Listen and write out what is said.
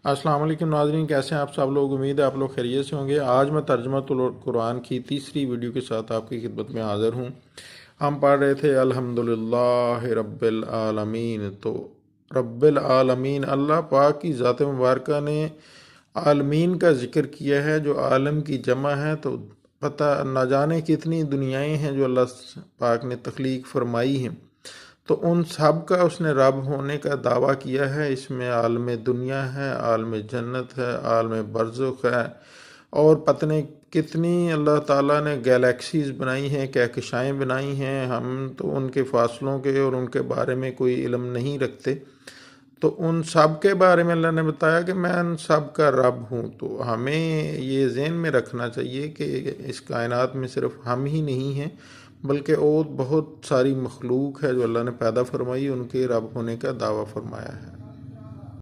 السلام علیکم ناظرین، کیسے ہیں آپ سب لوگ؟ امید ہے آپ لوگ خیریت سے ہوں گے۔ آج میں ترجمہ قرآن کی تیسری ویڈیو کے ساتھ آپ کی خدمت میں حاضر ہوں۔ ہم پڑھ رہے تھے الحمدللہ رب العالمین۔ تو رب العالمین اللہ پاک کی ذات مبارکہ نے عالمین کا ذکر کیا ہے، جو عالم کی جمع ہے۔ تو پتہ نہ جانے کتنی دنیایں ہیں جو اللہ پاک نے تخلیق فرمائی ہیں، تو ان سب کا اس نے رب ہونے کا دعویٰ کیا ہے۔ اس میں عالم دنیا ہے، عالم جنت ہے، عالم برزخ ہے، اور پتہ نہیں کتنی اللہ تعالیٰ نے گیلیکسیز بنائی ہیں، کہکشائیں بنائی ہیں۔ ہم تو ان کے فاصلوں کے اور ان کے بارے میں کوئی علم نہیں رکھتے، تو ان سب کے بارے میں اللہ نے بتایا کہ میں ان سب کا رب ہوں۔ تو ہمیں یہ ذہن میں رکھنا چاہیے کہ اس کائنات میں صرف ہم ہی نہیں ہیں، بلکہ اور بہت ساری مخلوق ہے جو اللہ نے پیدا فرمائی، ان کے رب ہونے کا دعویٰ فرمایا ہے۔